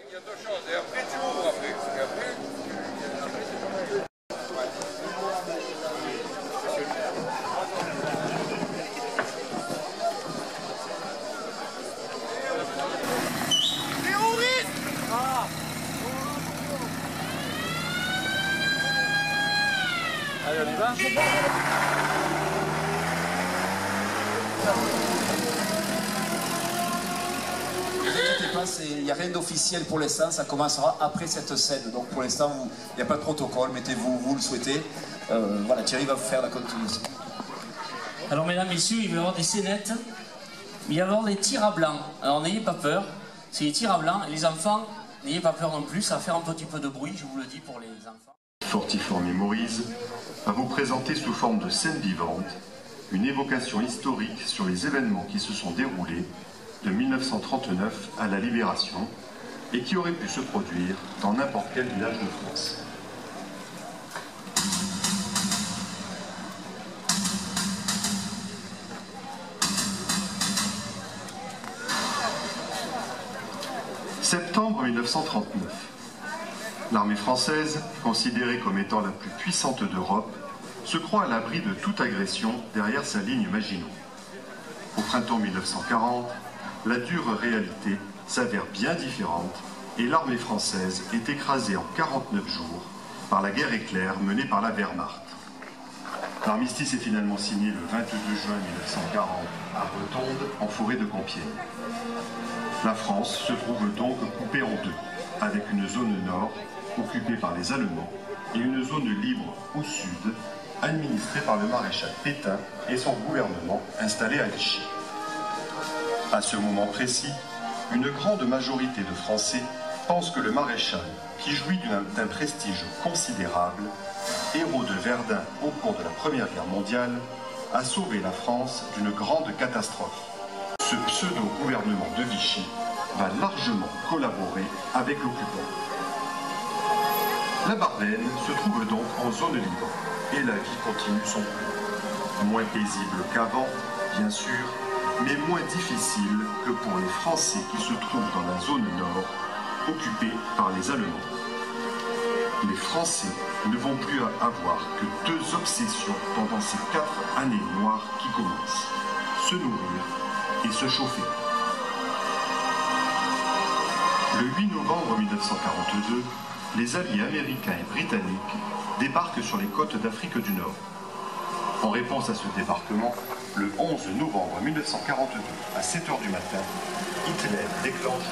Il y a deux choses, et après tu ouvres après. Et après, allez, on y va. Ne vous inquiétez pas, il n'y a rien d'officiel pour l'instant, ça commencera après cette scène. Donc pour l'instant, il n'y a pas de protocole, mettez-vous où vous le souhaitez. Voilà, Thierry va vous faire la continuation. Alors mesdames, messieurs, il va y avoir des scénettes, mais il va y avoir des tirs à blanc. Alors n'ayez pas peur, c'est des tirs à blanc, et les enfants, n'ayez pas peur non plus, ça va faire un petit peu de bruit, je vous le dis pour les enfants. Fortifor Memories va vous présenter sous forme de scène vivante une évocation historique sur les événements qui se sont déroulés de 1939 à la Libération et qui auraient pu se produire dans n'importe quel village de France. Septembre 1939. L'armée française, considérée comme étant la plus puissante d'Europe, se croit à l'abri de toute agression derrière sa ligne Maginot. Au printemps 1940, la dure réalité s'avère bien différente et l'armée française est écrasée en 49 jours par la guerre éclair menée par la Wehrmacht. L'armistice est finalement signé le 22 juin 1940 à Retonde, en forêt de Compiègne. La France se trouve donc coupée en deux, avec une zone nord occupée par les Allemands et une zone libre au sud, administrée par le maréchal Pétain et son gouvernement installé à Vichy. À ce moment précis, une grande majorité de Français pense que le maréchal, qui jouit d'un prestige considérable, héros de Verdun au cours de la Première Guerre mondiale, a sauvé la France d'une grande catastrophe. Ce pseudo-gouvernement de Vichy va largement collaborer avec l'occupant. La Bardenne se trouve donc en zone libre et la vie continue son cours. Moins paisible qu'avant, bien sûr, mais moins difficile que pour les Français qui se trouvent dans la zone nord, occupée par les Allemands. Les Français ne vont plus avoir que deux obsessions pendant ces 4 années noires qui commencent: se nourrir et se chauffer. Le 8 novembre 1942, les alliés américains et britanniques débarquent sur les côtes d'Afrique du Nord. En réponse à ce débarquement, le 11 novembre 1942, à 7 h du matin, Hitler déclenche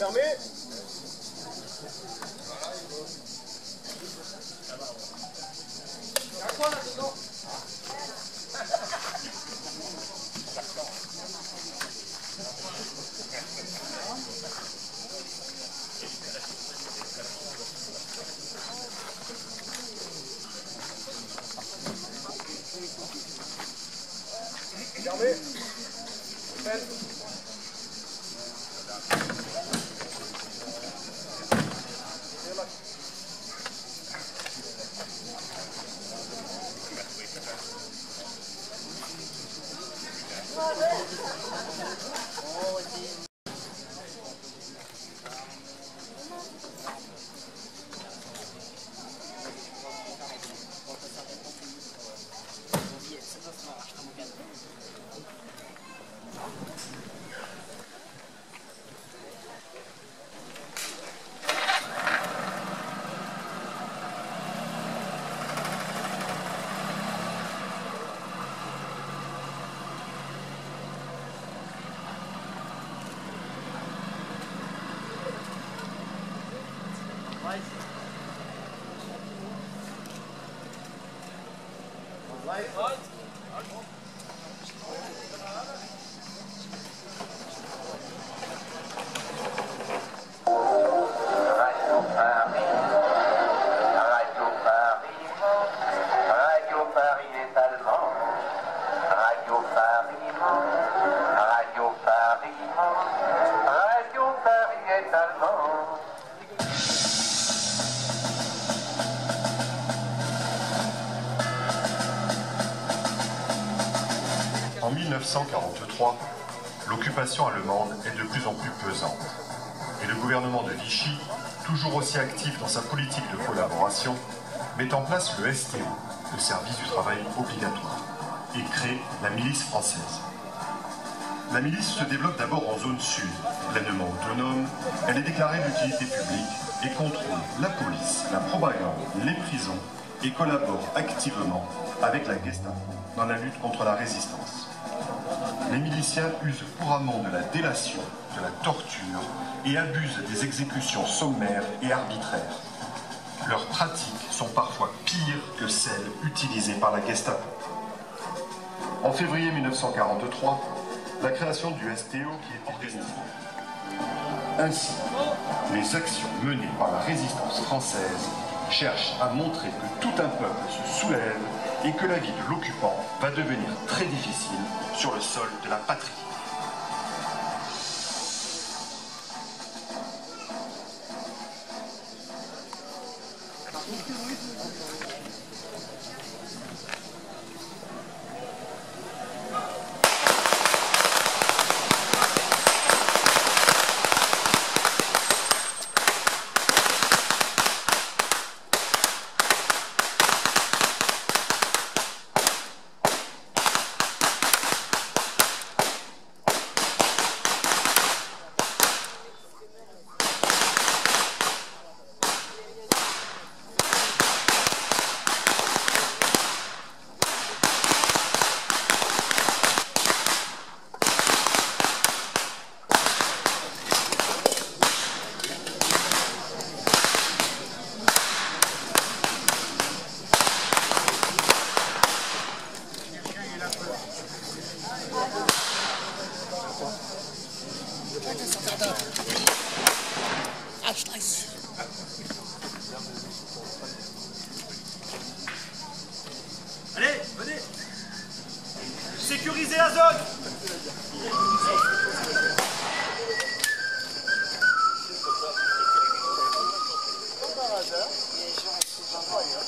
Fermé. Y'a quoi là-dedans? Fermé. Fermé. En 1943, l'occupation allemande est de plus en plus pesante et le gouvernement de Vichy, toujours aussi actif dans sa politique de collaboration, met en place le STO, le service du travail obligatoire, et crée la milice française. La milice se développe d'abord en zone sud, pleinement autonome, elle est déclarée d'utilité publique et contrôle la police, la propagande, les prisons et collabore activement avec la Gestapo dans la lutte contre la résistance. Les miliciens usent couramment de la délation, de la torture et abusent des exécutions sommaires et arbitraires. Leurs pratiques sont parfois pires que celles utilisées par la Gestapo. En février 1943, la création du STO qui est organisée. Ainsi, les actions menées par la résistance française cherchent à montrer que tout un peuple se soulève et que la vie de l'occupant va devenir très difficile sur le sol de la patrie. Allez, venez. Sécurisez la zone. Comme par hasard, les gens sont pas là.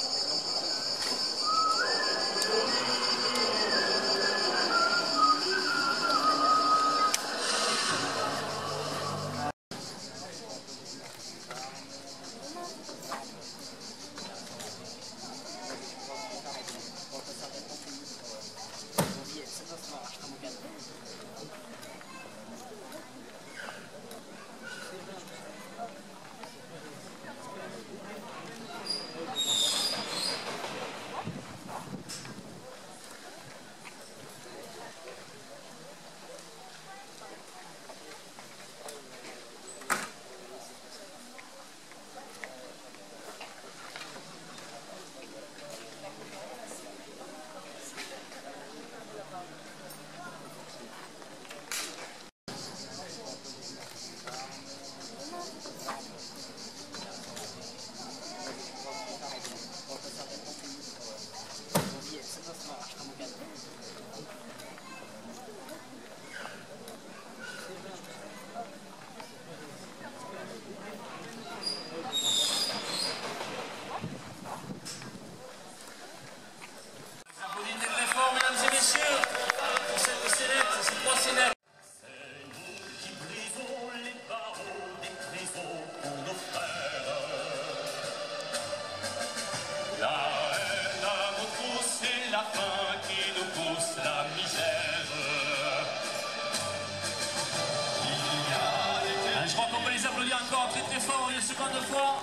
encore très très fort une seconde fois.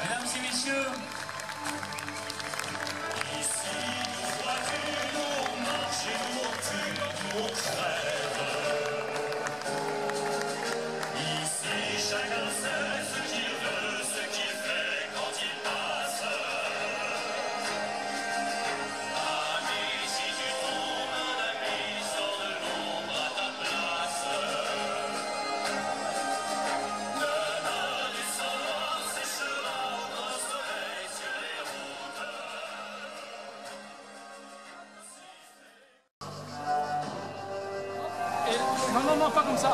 Mesdames et messieurs. Ici, nous voitures, on marche et nous on tue, nous on crève. Ici, chacun sait ce qu'il veut, ce qu'il fait quand il passe. Ami, si tu tombes, un ami sort de l'ombre à ta place. Demain descendra, séchera au soleil sur les routes. Non, non, non, pas comme ça.